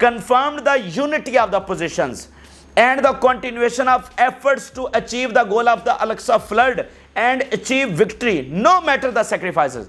confirmed the unity of the positions and the continuation of efforts to achieve the goal of the Al-Aqsa flood and achieve victory no matter the sacrifices।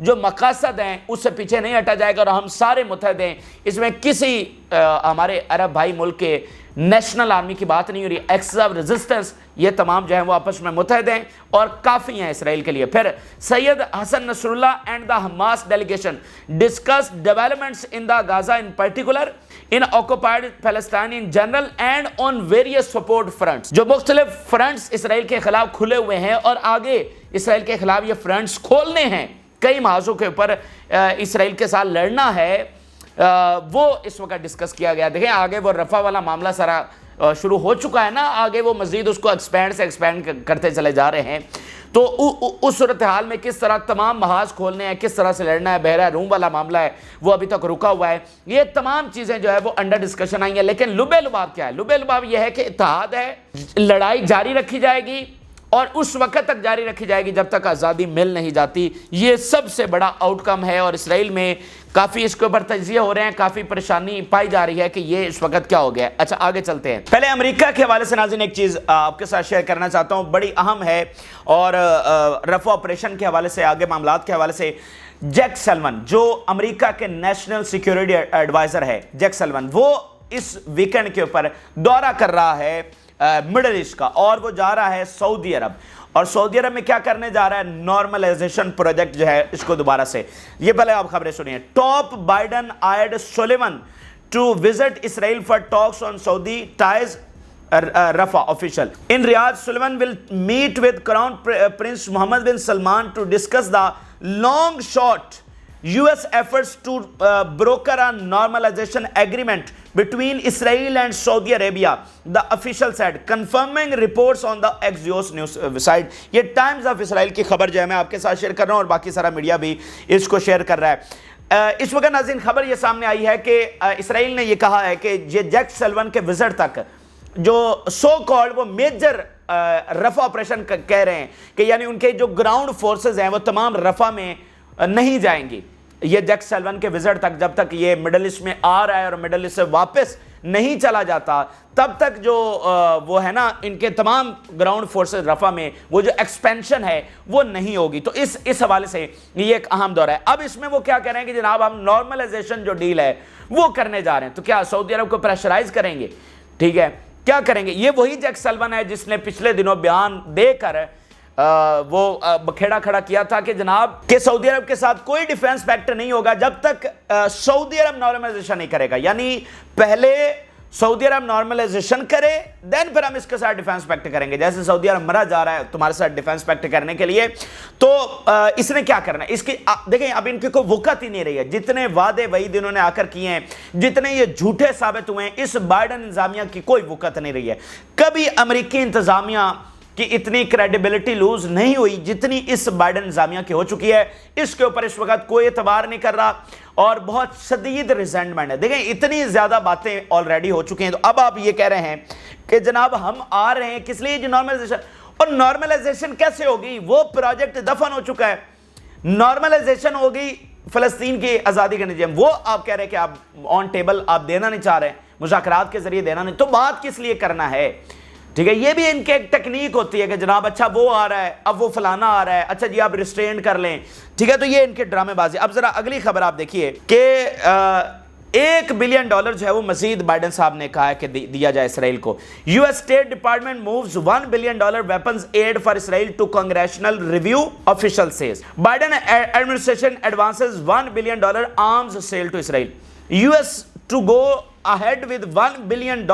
جو مقاصد ہیں اس سے پیچھے نہیں ہٹا جائے گا، اور ہم سارے متحد ہیں اس میں، کسی ہمارے عرب بھائی ملک کے نیشنل آرمی کی بات نہیں ہو رہی، ایکسس آف ریزسٹنس، یہ تمام جو ہیں وہ آپس میں متحد ہیں اور کافی ہیں اسرائیل کے لیے۔ پھر Sayyed Hassan Nasrallah and the Hamas delegation discuss developments in the Gaza in particular, in occupied Palestine in general and on various support fronts, جو مختلف فرنٹس اسرائیل کے خلاف کھلے ہوئے ہیں اور آگے اسرائیل کے خلاف یہ فرنٹس کھولنے ہیں، کئی محاذوں کے اوپر اسرائیل کے ساتھ لڑنا ہے، وہ اس وقت ڈسکس کیا گیا۔ دیکھیں آگے وہ رفح والا معاملہ سارا شروع ہو چکا ہے نا، آگے وہ مزید اس کو ایکسپینڈ کرتے چلے جا رہے ہیں، تو اس صورتحال میں کس طرح تمام محاذ کھولنے ہیں، کس طرح سے لڑنا ہے، بحیرہ روم والا معاملہ ہے وہ ابھی تک رکا ہوا ہے، یہ تمام چیزیں جو ہے وہ انڈر ڈسکشن آئی ہیں۔ لیکن لب لباب کیا ہے؟ لب لباب یہ ہے کہ اتحاد ہے، لڑائی جاری رکھی جائے گی اور اس وقت تک جاری رکھی جائے گی جب تک آزادی مل نہیں جاتی، یہ سب سے بڑا آؤٹ کم ہے، اور اسرائیل میں کافی اس کے اوپر تجزیے ہو رہے ہیں، کافی پریشانی پائی جا رہی ہے کہ یہ اس وقت کیا ہو گیا ہے۔ اچھا آگے چلتے ہیں۔ پہلے امریکہ کے حوالے سے ناظرین ایک چیز آپ کے ساتھ شیئر کرنا چاہتا ہوں، بڑی اہم ہے، اور رفح آپریشن کے حوالے سے، آگے معاملات کے حوالے سے، جیک سلون جو امریکہ کے نیشنل سیکیورٹی ایڈوائزر ہے، جیک سلون، وہ اس ویکنڈ کے اوپر دورہ کر رہا ہے مڈل ایسٹ کا، اور وہ جا رہا ہے سعودی عرب، اور سعودی عرب میں کیا کرنے جا رہا ہے؟ نارملائزیشن پروجیکٹ جو ہے اس کو دوبارہ سے، یہ پہلے آپ خبریں سنیے۔ Top Biden aide Sullivan to visit Israel for talks on Saudi ties Rafah official. In Riyadh, Sullivan will meet with Crown Prince Mohammed bin Salman to discuss the long shot US efforts to broker a normalization agreement between Israel and Saudi Arabia, the official said, confirming reports on the Axios news site. یہ Times of Israel کی خبر جو ہے میں آپ کے ساتھ share کر رہا ہوں، اور باقی سارا میڈیا بھی اس کو شیئر کر رہا ہے۔ اس وقت ناظرین خبر یہ سامنے آئی ہے کہ اسرائیل نے یہ کہا ہے کہ یہ جیک سلون کے وزٹ تک جو سو کالڈ وہ میجر رفح آپریشن کہہ رہے ہیں کہ یعنی ان کے جو گراؤنڈ فورسز ہیں وہ تمام رفح میں نہیں جائیں گی، یہ جیک سلون کے وزٹ تک، جب تک یہ مڈل ایسٹ میں آ رہا ہے اور مڈل ایسٹ سے واپس نہیں چلا جاتا تب تک جو وہ ہے نا ان کے تمام گراؤنڈ فورسز رفح میں وہ جو ایکسپینشن ہے وہ نہیں ہوگی۔ تو اس حوالے سے یہ ایک اہم دور ہے۔ اب اس میں وہ کیا کہہ رہے ہیں کہ جناب ہم نارملائزیشن جو ڈیل ہے وہ کرنے جا رہے ہیں، تو کیا سعودی عرب کو پریشرائز کریں گے؟ ٹھیک ہے، کیا کریں گے؟ یہ وہی جیک سلون ہے جس نے پچھلے دنوں بیان دے کر وہ بکھیڑا کھڑا کیا تھا کہ جناب کہ سعودی عرب کے ساتھ کوئی ڈیفنس پیکٹ نہیں ہوگا جب تک سعودی عرب نارملائزیشن نہیں کرے گا، یعنی پہلے سعودی عرب نارملائزیشن کرے دین پھر ہم اس کے ساتھ ڈیفنس پیکٹ کریں گے۔ جیسے سعودی عرب مرا جا رہا ہے تمہارے ساتھ ڈیفنس پیکٹ کرنے کے لیے، تو اس نے کیا کرنا ہے؟ اس کی دیکھیں اب ان کی کوئی وقت ہی نہیں رہی ہے، جتنے وعدے وعید انہوں نے آ کر کیے ہیں، جتنے یہ جھوٹے ثابت ہوئے ہیں، اس بائیڈن انتظامیہ کی کوئی وقت نہیں رہی ہے۔ کبھی امریکی انتظامیہ کہ اتنی کریڈیبلٹی لوز نہیں ہوئی جتنی اس بائیڈن انتظامیہ کی ہو چکی ہے، اس کے اوپر اس وقت کوئی اعتبار نہیں کر رہا اور بہت شدید ریزنٹمنٹ ہے۔ دیکھیں اتنی زیادہ باتیں آلریڈی ہو چکی ہیں، تو اب آپ یہ کہہ رہے ہیں کہ جناب ہم آ رہے ہیں کس لیے؟ جو نارملائزیشن، اور نارملائزیشن کیسے ہوگی؟ وہ پروجیکٹ دفن ہو چکا ہے، نارملائزیشن ہوگی فلسطین کی آزادی کا نظام، وہ آپ کہہ رہے ہیں کہ آپ آن ٹیبل آپ دینا نہیں چاہ رہے ہیں، مذاکرات کے ذریعے دینا نہیں، تو بات کس لیے کرنا ہے؟ ٹھیک ہے، یہ بھی ان کے ایک ٹیکنیک ہوتی ہے کہ جناب اچھا وہ آ رہا ہے، اب وہ فلانا آ رہا ہے، اچھا جی آپ ریسٹرین کر لیں، ٹھیک ہے، تو یہ ان کے ڈرامے بازی۔ اب ذرا اگلی خبر آپ دیکھیے کہ $1 بلین جو ہے وہ مزید بائیڈن صاحب نے کہا ہے کہ دیا جائے اسرائیل کو۔ U S state department moves $1 billion weapons aid for Israel to congressional review, official says. Biden administration advances $1 billion arms sale to Israel. U S to go ahead with $1 billion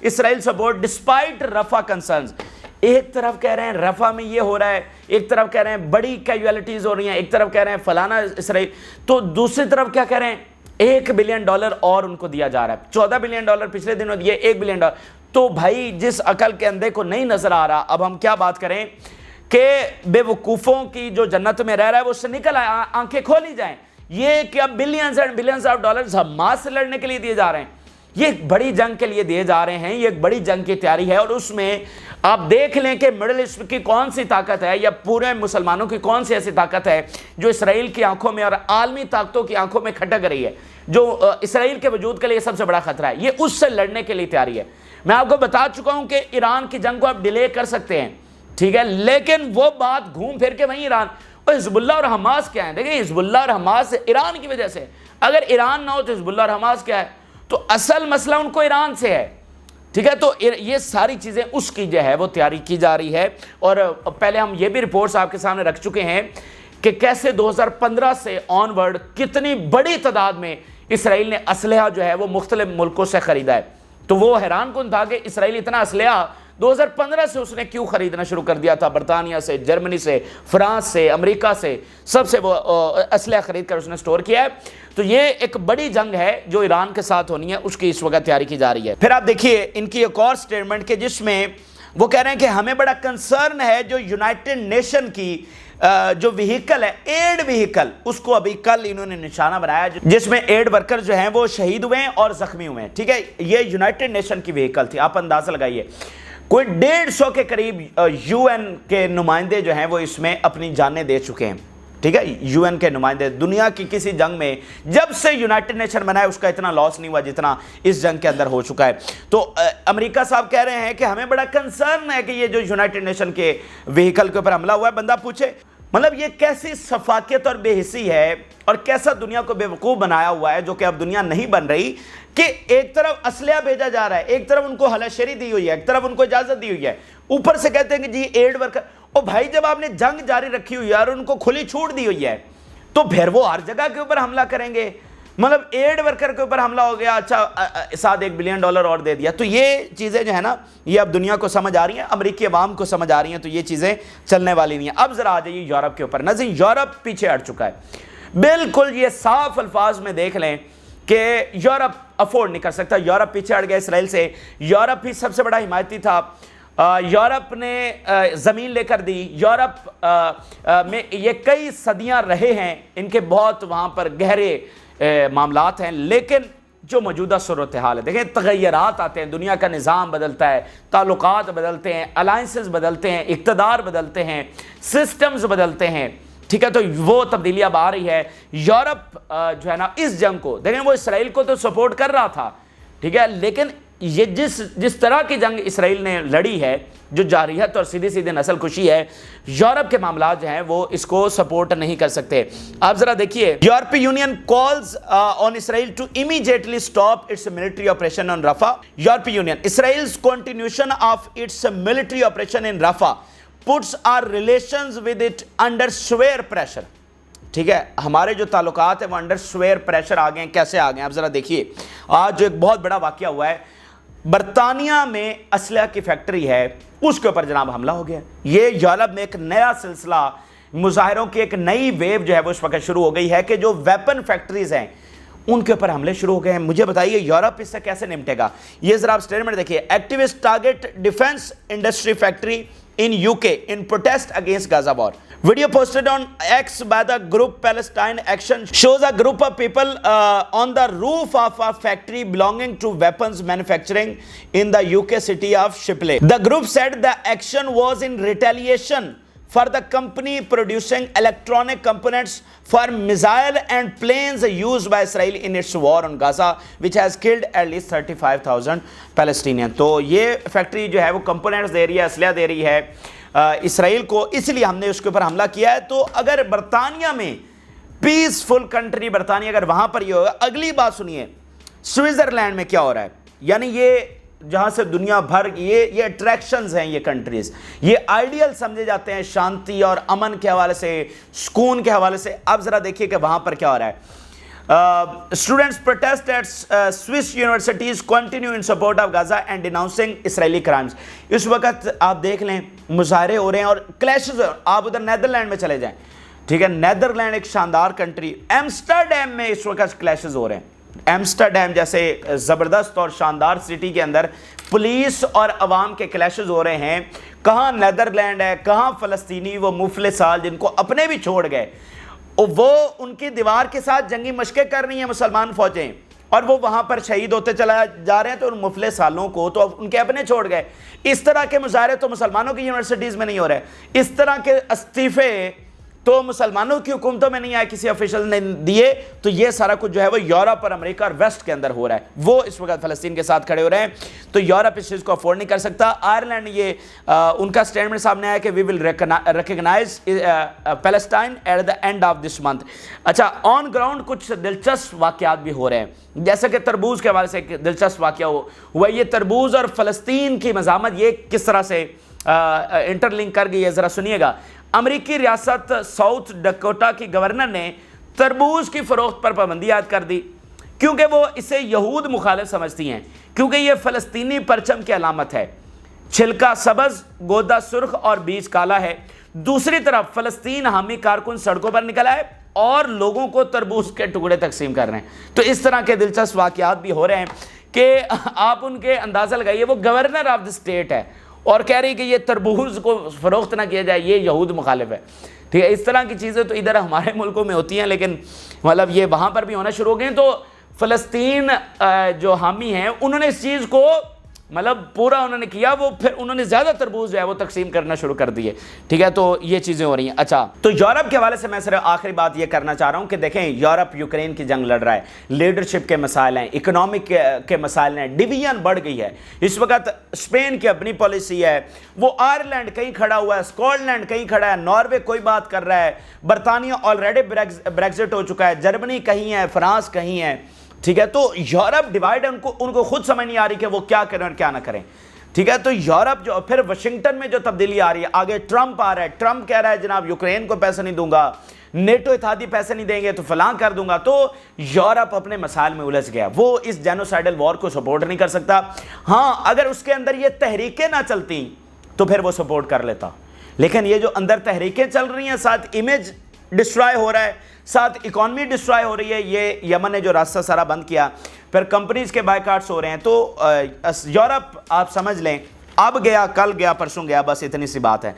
Israel support despite Rafah concerns. ایک طرف کہہ رہے ہیں Rafah میں یہ ہو رہا ہے، ایک طرف کہہ رہے ہیں بڑی کیجویلٹیز ہو رہی ہیں، ایک طرف کہہ رہے ہیں فلانا اسرائیل، تو دوسری طرف کیا کہہ رہے ہیں؟ $1 بلین اور ان کو دیا جا رہا ہے۔ $14 بلین پچھلے دنوں دیے، $1 بلین۔ تو بھائی جس عقل کے اندھے کو نہیں نظر آ رہا، اب ہم کیا بات کریں کہ بے وقوفوں کی جو جنت میں رہ رہا ہے وہ اس سے نکل آئے، آنکھیں کھولی جائیں۔ یہ کہ اب billions and billions of dollars Hamas سے لڑنے کے لیے دیے جا رہے ہیں، یہ ایک بڑی جنگ کے لیے دیے جا رہے ہیں، یہ ایک بڑی جنگ کی تیاری ہے، اور اس میں آپ دیکھ لیں کہ مڈل ایسٹ کی کون سی طاقت ہے یا پورے مسلمانوں کی کون سی ایسی طاقت ہے جو اسرائیل کی آنکھوں میں اور عالمی طاقتوں کی آنکھوں میں کھٹک رہی ہے، جو اسرائیل کے وجود کے لیے سب سے بڑا خطرہ ہے، یہ اس سے لڑنے کے لیے تیاری ہے۔ میں آپ کو بتا چکا ہوں کہ ایران کی جنگ کو آپ ڈیلے کر سکتے ہیں، ٹھیک ہے، لیکن وہ بات گھوم پھر کے وہیں ایران، تو حزب اللہ اور حماس کیا ہیں؟ دیکھیں حزب اللہ اور حماس ایران کی وجہ سے، اگر ایران نہ ہو تو حزب اللہ اور حماس کیا ہے؟ تو اصل مسئلہ ان کو ایران سے ہے، ٹھیک ہے؟ تو یہ ساری چیزیں اس کی جو ہے وہ تیاری کی جا رہی ہے، اور پہلے ہم یہ بھی رپورٹس آپ کے سامنے رکھ چکے ہیں کہ کیسے 2015 سے آن ورڈ کتنی بڑی تعداد میں اسرائیل نے اسلحہ جو ہے وہ مختلف ملکوں سے خریدا ہے۔ تو وہ حیران کن تھا کہ اسرائیل اتنا اسلحہ 2015 سے اس نے کیوں خریدنا شروع کر دیا تھا، برطانیہ سے، جرمنی سے، فرانس سے، امریکہ سے، سب سے وہ اسلحہ خرید کر اس نے سٹور کیا ہے۔ تو یہ ایک بڑی جنگ ہے جو ایران کے ساتھ ہونی ہے، اس کی اس وقت تیاری کی جا رہی ہے۔ پھر آپ دیکھیے ان کی ایک اور سٹیٹمنٹ کہ جس میں وہ کہہ رہے ہیں کہ ہمیں بڑا کنسرن ہے جو یونائٹڈ نیشن کی جو وہیکل ہے، ایڈ وہیکل، اس کو ابھی کل انہوں نے نشانہ بنایا جس میں ایڈ ورکر جو ہیں وہ شہید ہوئے ہیں اور زخمی ہوئے ہیں، ٹھیک ہے؟ یہ یونائٹڈ نیشن کی وہیکل تھی، آپ اندازہ لگائیے کوئی 150 کے قریب یو این کے نمائندے جو ہیں وہ اس میں اپنی جانیں دے چکے ہیں، ٹھیک ہے؟ یو این کے نمائندے دنیا کی کسی جنگ میں جب سے یونائٹڈ نیشن بنا ہے اس کا اتنا لاس نہیں ہوا جتنا اس جنگ کے اندر ہو چکا ہے۔ تو امریکہ صاحب کہہ رہے ہیں کہ ہمیں بڑا کنسرن ہے کہ یہ جو یونائٹڈ نیشن کے وہیکل کے اوپر حملہ ہوا ہے، بندہ پوچھے مطلب یہ کیسی سفاکت اور بے حسی ہے اور کیسا دنیا کو بیوقوف بنایا ہوا ہے جو کہ اب دنیا نہیں بن رہی کہ ایک طرف اسلحہ بھیجا جا رہا ہے، ایک طرف ان کو ہلاشری دی ہوئی ہے، ایک طرف ان کو اجازت دی ہوئی ہے، اوپر سے کہتے ہیں کہ جی ایڈ ورکر۔ او بھائی جب آپ نے جنگ جاری رکھی ہوئی ہے اور ان کو کھلی چھوٹ دی ہوئی ہے تو پھر وہ ہر جگہ کے اوپر حملہ کریں گے؟ مطلب ایڈ ورکر کے اوپر حملہ ہو گیا، اچھا ساتھ $1 بلین اور دے دیا۔ تو یہ چیزیں جو ہے نا یہ اب دنیا کو سمجھ آ رہی ہیں، امریکی عوام کو سمجھ آ رہی ہیں، تو یہ چیزیں چلنے والی نہیں ہیں۔ اب ذرا آ جائیے یورپ کے اوپر۔ ناظرین یورپ پیچھے ہٹ چکا ہے بالکل، یہ صاف الفاظ میں دیکھ لیں کہ یورپ افورڈ نہیں کر سکتا، یورپ پیچھے ہٹ گیا اسرائیل سے۔ یورپ ہی سب سے بڑا حمایتی تھا، یورپ نے زمین لے کر دی، یورپ میں یہ کئی صدیاں رہے ہیں، ان کے بہت وہاں پر گہرے معاملات ہیں، لیکن جو موجودہ صورتحال ہے دیکھیں تغیرات آتے ہیں، دنیا کا نظام بدلتا ہے، تعلقات بدلتے ہیں، الائنسز بدلتے ہیں، اقتدار بدلتے ہیں، سسٹمز بدلتے ہیں، ٹھیک ہے؟ تو وہ تبدیلی اب آ رہی ہے۔ یورپ جو ہے نا اس جنگ کو دیکھیں وہ اسرائیل کو تو سپورٹ کر رہا تھا، ٹھیک ہے، لیکن یہ جس طرح کی جنگ اسرائیل نے لڑی ہے جو جارحیت اور سیدھی سیدھی نسل کشی ہے، یورپ کے معاملات جو ہیں وہ اس کو سپورٹ نہیں کر سکتے۔ آپ ذرا دیکھیے European Union calls on Israel to immediately stop its military operation on Rafah. European Union Israel's continuation of its military operation in Rafah puts our relations with it under severe pressure۔ ٹھیک ہے، ہمارے جو تعلقات ہیں وہ under severe pressure آ گئے ہیں۔ کیسے آ گئے ہیں آپ ذرا دیکھیے۔ آج جو ایک بہت بڑا واقعہ ہوا ہے، برطانیہ میں اسلحہ کی فیکٹری ہے، اس کے اوپر جناب حملہ ہو گیا۔ یہ یورپ میں ایک نیا سلسلہ مظاہروں کی ایک نئی ویو جو ہے وہ اس وقت شروع ہو گئی ہے کہ جو ویپن فیکٹریز ہیں ان کے اوپر حملے شروع ہو گئے ہیں۔ مجھے بتائیے یورپ اس سے کیسے نمٹے گا؟ یہ ذرا آپ سٹیٹمنٹ دیکھیے۔ Activist target defence industry factory in UK in protest against Gaza war. Video posted on X by the group Palestine Action shows a group of people on the roof of a factory belonging to weapons manufacturing in the UK city of Shipley. The group said the action was in retaliation for the company producing electronic components for missile and planes used by Israel in its war on Gaza, which has killed at least 35,000 Palestinians. تو یہ factory جو ہے وہ components دے رہی ہے، اسلحہ دے رہی ہے اسرائیل کو، اس لیے ہم نے اس کے اوپر حملہ کیا ہے۔ تو اگر برطانیہ میں پیسفل کنٹری برطانیہ اگر وہاں پر یہ ہوگا، اگلی بات سنیے سوئٹزرلینڈ میں کیا ہو رہا ہے۔ یعنی یہ جہاں سے دنیا بھر یہ اٹریکشنز ہیں، یہ کنٹریز یہ آئیڈیل سمجھے جاتے ہیں شانتی اور امن کے حوالے سے، سکون کے حوالے سے۔ اب ذرا دیکھیے کہ وہاں پر کیا ہو رہا ہے۔ Students protest at Swiss universities continue in support of Gaza and denouncing Israeli crimes. اس وقت آپ دیکھ لیں مظاہرے ہو رہے ہیں اور کلیشز، آپ ادھر نیدرلینڈ میں چلے جائیں، ٹھیک ہے، نیدرلینڈ ایک شاندار کنٹری، ایمسٹرڈیم میں اس وقت کلیشز ہو رہے ہیں۔ ایمسٹرڈیم جیسے زبردست اور شاندار سٹی کے اندر پولیس اور عوام کے کلیشز ہو رہے ہیں۔ کہاں نیدرلینڈ ہے، کہاں فلسطینی وہ مفلسال جن کو اپنے بھی چھوڑ گئے، وہ ان کی دیوار کے ساتھ جنگی مشقیں کر رہی ہیں مسلمان فوجیں، اور وہ وہاں پر شہید ہوتے چلا جا رہے ہیں۔ تو ان مفلسالوں کو تو ان کے اپنے چھوڑ گئے۔ اس طرح کے مظاہرے تو مسلمانوں کی یونیورسٹیز میں نہیں ہو رہے، اس طرح کے استعفے تو مسلمانوں کی حکومتوں میں نہیں آئے, کسی آفیشل نے دیے, تو یہ سارا کچھ جو ہے وہ یورپ اور امریکہ اور ویسٹ کے اندر ہو رہا ہے. وہ اس وقت فلسطین کے ساتھ کھڑے ہو رہے ہیں, تو یورپ اس چیز کو افورڈ نہیں کر سکتا. آئرلینڈ یہ ان کا سٹیٹمنٹ سامنے آیا کہ we will recognise Palestine at the end of this month. اچھا, آن گراؤنڈ کچھ دلچسپ واقعات بھی ہو رہے ہیں, جیسا کہ تربوز کے حوالے سے ایک دلچسپ واقعہ ہوا. یہ تربوز اور فلسطین کی مزاحمت یہ کس طرح سے انٹر لنک کر گئی ہے, ذرا سنیے گا. امریکی ریاست ساؤتھ ڈکوٹا کی گورنر نے تربوز کی فروخت پر پابندی عائد کر دی, کیونکہ وہ اسے یہود مخالف سمجھتی ہیں, کیونکہ یہ فلسطینی پرچم کی علامت ہے. چھلکا سبز, گودا سرخ اور بیج کالا ہے. دوسری طرف فلسطین حامی کارکن سڑکوں پر نکل آئے اور لوگوں کو تربوز کے ٹکڑے تقسیم کر رہے ہیں. تو اس طرح کے دلچسپ واقعات بھی ہو رہے ہیں کہ آپ ان کے اندازہ لگائیے, وہ گورنر آف دی اسٹیٹ ہے اور کہہ رہی کہ یہ تربوز کو فروخت نہ کیا جائے, یہ یہود مخالف ہے. ٹھیک ہے, اس طرح کی چیزیں تو ادھر ہمارے ملکوں میں ہوتی ہیں, لیکن مطلب یہ وہاں پر بھی ہونا شروع ہو گئے ہیں. تو فلسطین جو حامی ہیں انہوں نے اس چیز کو مطلب پورا انہوں نے کیا, وہ پھر انہوں نے زیادہ تربوز جو ہے وہ تقسیم کرنا شروع کر دیے. ٹھیک ہے, تو یہ چیزیں ہو رہی ہیں. اچھا, تو یورپ کے حوالے سے میں صرف آخری بات یہ کرنا چاہ رہا ہوں کہ دیکھیں, یورپ یوکرین کی جنگ لڑ رہا ہے, لیڈرشپ کے مسائل ہیں, اکنامک کے مسائل ہیں, ڈویژن بڑھ گئی ہے. اس وقت اسپین کی اپنی پالیسی ہے, وہ آئرلینڈ کہیں کھڑا ہوا ہے, اسکاٹ لینڈ کہیں کھڑا ہے, ناروے کوئی بات کر رہا ہے, برطانیہ آلریڈی بریگزٹ ہو چکا ہے, جرمنی کہیں ہے, فرانس کہیں ہے. ٹھیک ہے, تو یورپ ڈیوائڈ ہے, ان کو خود سمجھ نہیں آ رہی کہ وہ کیا کریں اور کیا نہ کریں. ٹھیک ہے, تو یورپ جو پھر واشنگٹن میں جو تبدیلی آ رہی ہے, آگے ٹرمپ آ رہا ہے, ٹرمپ کہہ رہا ہے جناب یوکرین کو پیسے نہیں دوں گا, نیٹو اتحادی پیسے نہیں دیں گے تو فلاں کر دوں گا. تو یورپ اپنے مسائل میں الجھ گیا, وہ اس جینوسائیڈل وار کو سپورٹ نہیں کر سکتا. ہاں, اگر اس کے اندر یہ تحریکیں نہ چلتی تو پھر وہ سپورٹ کر لیتا, لیکن یہ جو اندر تحریکیں چل رہی ہیں, ساتھ امیج ڈسٹرائے ہو رہا ہے, ساتھ اکانومی ڈسٹرائے ہو رہی ہے. یہ یمن نے جو راستہ سارا بند کیا, پھر کمپنیز کے بائیکاٹس ہو رہے ہیں. تو یورپ آپ سمجھ لیں اب گیا, کل گیا, پرسوں گیا, بس اتنی سی بات ہے.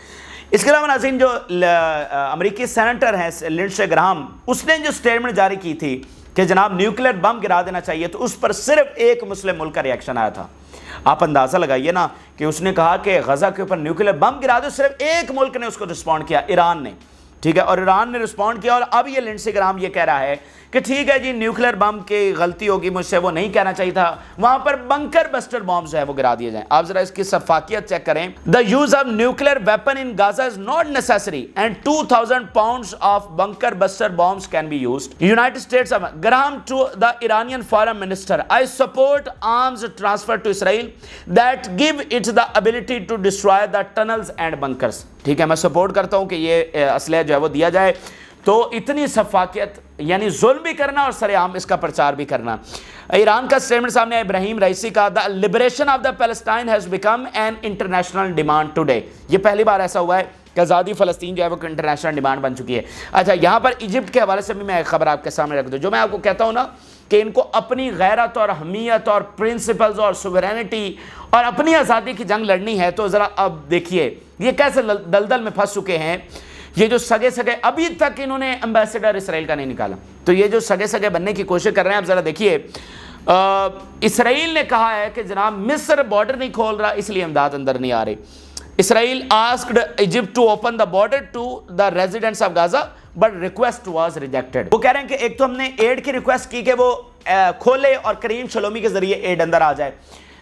اس کے علاوہ ناظرین, جو امریکی سینیٹر ہیں لنڈسے گراہم, اس نے جو سٹیٹمنٹ جاری کی تھی کہ جناب نیوکلیر بم گرا دینا چاہیے, تو اس پر صرف ایک مسلم ملک کا ریاکشن آیا تھا. آپ اندازہ لگائیے نا کہ اس نے کہا کہ غزہ کے اوپر نیوکلیر بم گرا دو, صرف ایک ملک نے اس کو رسپونڈ کیا, ایران نے. ٹھیک ہے, اور ایران نے رسپونڈ کیا, اور اب یہ لنڈسے گراہم یہ کہہ رہا ہے کہ ٹھیک ہے جی, نیوکلیر بم کی غلطی ہوگی مجھ سے, وہ نہیں کہنا چاہیے تھا, وہاں پر بنکر بسٹر بمز جو ہے وہ گرا دیے جائیں. آپ ذرا اس کی شفافیت چیک کریں. The use of nuclear weapon in Gaza is not necessary and 2000 pounds of bunker buster bombs can be used. United States of Graham to the Iranian foreign minister, I support arms transfer to Israel that give it the ability to destroy the tunnels and bunkers. ٹھیک ہے, میں support کرتا ہوں کہ یہ اسلحہ جو ہے وہ دیا جائے. تو اتنی شفافیت, یعنی ظلم بھی کرنا اور سر عام اس کا پرچار بھی کرنا. ایران کا سٹیٹمنٹ سامنے آیا, ابراہیم رئیسی کا, the liberation of the Palestine has become an international demand today. یہ پہلی بار ایسا ہوا ہے کہ آزادی فلسطین جو ہے وہ انٹرنیشنل ڈیمانڈ بن چکی ہے. اچھا, یہاں پر ایجپٹ کے حوالے سے بھی میں ایک خبر آپ کے سامنے رکھ دوں, جو میں آپ کو کہتا ہوں نا کہ ان کو اپنی غیرت اور اہمیت اور پرنسپلز اور سوورینٹی اور اپنی آزادی کی جنگ لڑنی ہے. تو ذرا اب دیکھیے یہ کیسے دلدل میں پھنس چکے ہیں. یہ جو سگے ابھی تک انہوں نے امبیسڈر اسرائیل کا نہیں نکالا, تو یہ جو سگے بننے کی کوشش کر رہے ہیں, آپ ذرا دیکھیے. اسرائیل نے کہا ہے کہ جناب مصر بارڈر نہیں کھول رہا, اس لیے امداد اندر نہیں آ رہی. Israel asked Egypt to open the border to the residents of Gaza but request was rejected. وہ کہہ رہے ہیں کہ ایک تو ہم نے ایڈ کی ریکویسٹ کی کہ وہ کھولے اور کریم شلومی کے ذریعے ایڈ اندر آ جائے,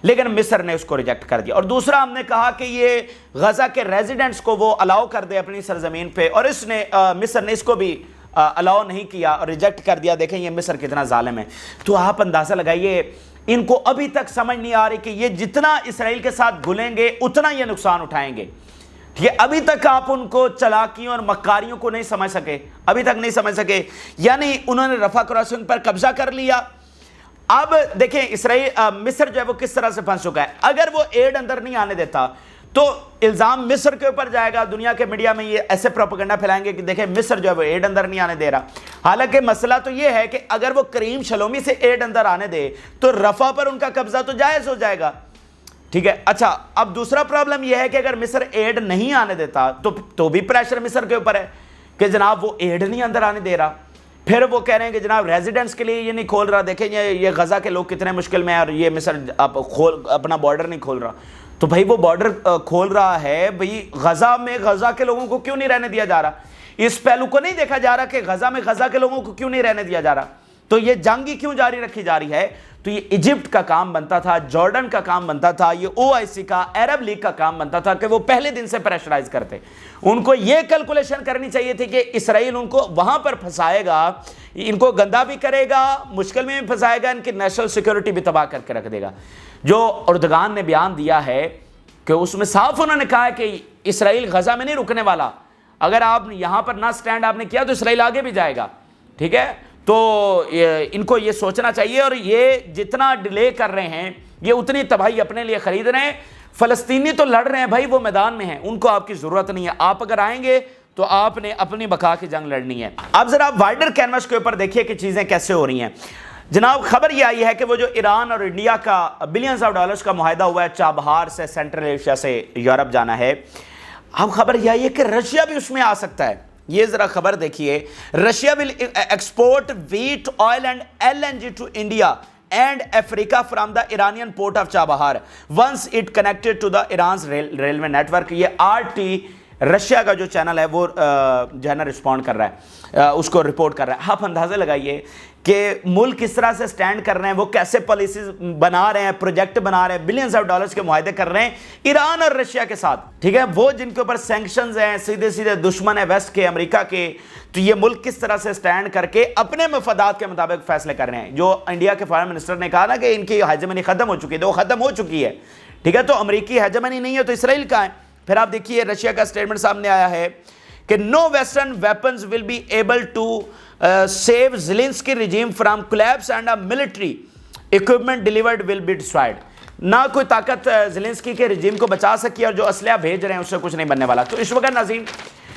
لیکن مصر نے اس کو ریجیکٹ کر دیا. اور دوسرا ہم نے کہا کہ یہ غزہ کے ریزیڈنٹس کو وہ الاؤ کر دے اپنی سرزمین پہ, اور اس نے مصر نے اس کو بھی الاؤ نہیں کیا اور ریجیکٹ کر دیا. دیکھیں یہ مصر کتنا ظالم ہے. تو آپ اندازہ لگائیے, ان کو ابھی تک سمجھ نہیں آ رہی کہ یہ جتنا اسرائیل کے ساتھ گھلیں گے اتنا یہ نقصان اٹھائیں گے. یہ ابھی تک آپ ان کو چلاکیوں اور مکاریوں کو نہیں سمجھ سکے, ابھی تک نہیں سمجھ سکے. یعنی انہوں نے رفح کراسنگ پر قبضہ کر لیا. اب دیکھیں اسرائیل مصر جو ہے وہ کس طرح سے پھنس چکا ہے. اگر وہ ایڈ اندر نہیں آنے دیتا تو الزام مصر کے اوپر جائے گا. دنیا کے میڈیا میں یہ ایسے پروپیگنڈا پھیلائیں گے کہ دیکھیں مصر جو ہے وہ ایڈ اندر نہیں آنے دے رہا. حالانکہ مسئلہ تو یہ ہے کہ اگر وہ کریم شلومی سے ایڈ اندر آنے دے تو رفح پر ان کا قبضہ تو جائز ہو جائے گا. ٹھیک ہے. اچھا, اب دوسرا پرابلم یہ ہے کہ اگر مصر ایڈ نہیں آنے دیتا تو بھی پریشر مصر کے اوپر ہے کہ جناب وہ ایڈ نہیں اندر آنے دے رہا. پھر وہ کہہ رہے ہیں کہ جناب ریزیڈنٹس کے لیے یہ نہیں کھول رہا. دیکھیں یہ غزہ کے لوگ کتنے مشکل میں ہیں, اور یہ مصر اپنا بارڈر نہیں کھول رہا. تو بھائی وہ بارڈر کھول رہا ہے, بھائی غزہ میں غزہ کے لوگوں کو کیوں نہیں رہنے دیا جا رہا؟ اس پہلو کو نہیں دیکھا جا رہا کہ غزہ میں غزہ کے لوگوں کو کیوں نہیں رہنے دیا جا رہا, تو یہ جنگ ہی کیوں جاری رکھی جا رہی ہے. تو یہ ایجپٹ کا کام بنتا تھا, جارڈن کا کام بنتا تھا, یہ OIC کا, عرب لیگ کا کام بنتا تھا کہ وہ پہلے دن سے پریشرائز کرتے. ان کو یہ کیلکولیشن کرنی چاہیے تھی کہ اسرائیل ان کو وہاں پر پھنسائے گا, ان کو گندا بھی کرے گا, مشکل میں بھی پھنسائے گا, ان کی نیشنل سیکیورٹی بھی تباہ کر کے رکھ دے گا. جو اردگان نے بیان دیا ہے کہ اس میں صاف انہوں نے کہا ہے کہ اسرائیل غزہ میں نہیں رکنے والا, اگر آپ یہاں پر نہ سٹینڈ آپ نے کیا تو اسرائیل آگے بھی جائے گا. ٹھیک ہے, تو ان کو یہ سوچنا چاہیے, اور یہ جتنا ڈیلے کر رہے ہیں یہ اتنی تباہی اپنے لیے خرید رہے ہیں. فلسطینی تو لڑ رہے ہیں بھائی, وہ میدان میں ہیں, ان کو آپ کی ضرورت نہیں ہے. آپ اگر آئیں گے تو آپ نے اپنی بقا کی جنگ لڑنی ہے. اب ذرا وائڈر کینوس کے اوپر دیکھیے کہ چیزیں کیسے ہو رہی ہیں. جناب خبر یہ آئی ہے کہ وہ جو ایران اور انڈیا کا بلینز آف ڈالرز کا معاہدہ ہوا ہے چابہار سے سینٹرل ایشیا سے یورپ جانا ہے, اب خبر یہ آئی ہے کہ رشیا بھی اس میں آ سکتا ہے. یہ ذرا خبر دیکھیے, Russia will export wheat oil and LNG to India and Africa from the Iranian port of Chabahar once it connected to the Iran's railway network. یہ RT رشیا کا جو چینل ہے وہ جو ہے نا رسپونڈ کر رہا ہے, اس کو رپورٹ کر رہا ہے. آپ اندازہ لگائیے کہ ملک کس طرح سے سٹینڈ کر رہے ہیں, وہ کیسے پالیسیز بنا رہے ہیں, پروجیکٹ بنا رہے ہیں, بلینز آف ڈالرز کے معاہدے کر رہے ہیں ایران اور رشیا کے ساتھ. ٹھیک ہے, وہ جن کے اوپر سینکشنز ہیں, سیدھے سیدھے دشمن ہے ویسٹ کے, امریکہ کے, تو یہ ملک کس طرح سے سٹینڈ کر کے اپنے مفادات کے مطابق فیصلے کر رہے ہیں. جو انڈیا کے فارن منسٹر نے کہا نا کہ ان کی ہیجمنی ختم ہو چکی ہے, تو وہ ختم ہو چکی ہے. ٹھیک ہے, تو امریکی ہیجمنی نہیں ہے تو اسرائیل کا ہے. پھر آپ دیکھیے رشیا کا سٹیٹمنٹ سامنے آیا ہے کہ no western weapons will be able to save Zelensky regime from collapse and a military equipment delivered will be destroyed. نہ کوئی طاقت زیلنسکی کے رجیم کو بچا سکی, اور جو اسلحہ بھیج رہے ہیں اس سے کچھ نہیں بننے والا. تو اس وقت ناظرین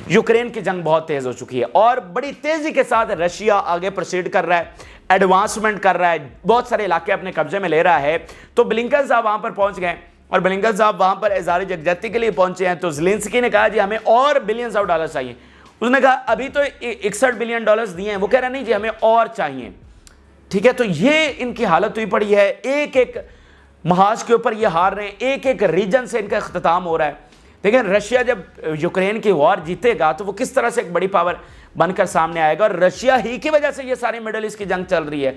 یوکرین کی جنگ بہت تیز ہو چکی ہے, اور بڑی تیزی کے ساتھ رشیا آگے پروسیڈ کر رہا ہے, ایڈوانسمنٹ کر رہا ہے, بہت سارے علاقے اپنے قبضے میں لے رہا ہے. تو بلنکن صاحب وہاں پر پہنچ گئے, اور بلنکن صاحب وہاں پر اظہار یکجہتی کے لیے پہنچے ہیں. تو زیلنسکی نے کہا جی ہمیں اور بلینز آف ڈالر چاہیے. اس نے کہا ابھی تو 61 بلین ڈالرز دیے ہیں, وہ کہہ رہا نہیں جی ہمیں اور چاہیے. ٹھیک ہے, تو یہ ان کی حالت ہوئی پڑی ہے, ایک ایک محاذ کے اوپر یہ ہار رہے ہیں, ایک ایک ریجن سے ان کا اختتام ہو رہا ہے. لیکن رشیا جب یوکرین کی وار جیتے گا تو وہ کس طرح سے ایک بڑی پاور بن کر سامنے آئے گا, اور رشیا ہی کی وجہ سے یہ ساری مڈل ایسٹ کی جنگ چل رہی ہے.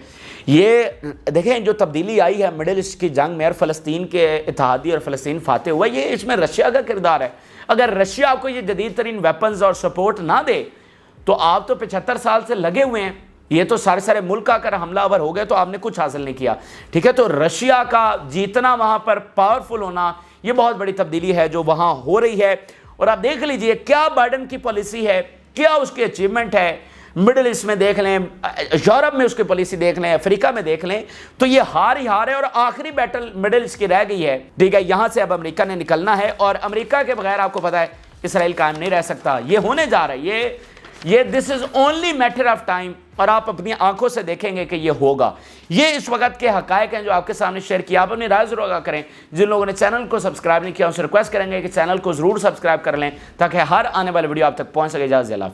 یہ دیکھیں جو تبدیلی آئی ہے مڈل ایسٹ کی جنگ میں, اور فلسطین کے اتحادی اور فلسطین فاتح ہوا, یہ اس میں رشیا کا کردار ہے. اگر رشیا آپ کو یہ جدید ترین ویپنز اور سپورٹ نہ دے تو آپ تو 75 سال سے لگے ہوئے ہیں, یہ تو سارے ملک آ کر حملہ آور ہو گئے تو آپ نے کچھ حاصل نہیں کیا. ٹھیک ہے, تو رشیا کا جیتنا, وہاں پر پاورفل ہونا, یہ بہت بڑی تبدیلی ہے جو وہاں ہو رہی ہے. اور آپ دیکھ لیجئے کیا بائیڈن کی پالیسی ہے, کیا اس کی اچیومنٹ ہے. مڈل ایسٹ میں دیکھ لیں, یورپ میں اس کی پالیسی دیکھ لیں, افریقہ میں دیکھ لیں, تو یہ ہار ہی ہار ہے, اور آخری بیٹل مڈل ایسٹ کی رہ گئی ہے. ٹھیک ہے, یہاں سے اب امریکہ نے نکلنا ہے, اور امریکہ کے بغیر آپ کو پتا ہے اسرائیل قائم نہیں رہ سکتا. یہ ہونے جا رہا ہے, یہ this is only matter of time, اور آپ اپنی آنکھوں سے دیکھیں گے کہ یہ ہوگا. یہ اس وقت کے حقائق ہیں جو آپ کے سامنے شیئر کیا. آپ اپنی رائے ضرور آگاہ کریں. جن لوگوں نے چینل کو سبسکرائب نہیں کیا ان سے ریکویسٹ کریں گے کہ چینل کو ضرور سبسکرائب کر لیں تاکہ ہر آنے والی ویڈیو آپ تک پہنچ سکے. اجازت اللہ.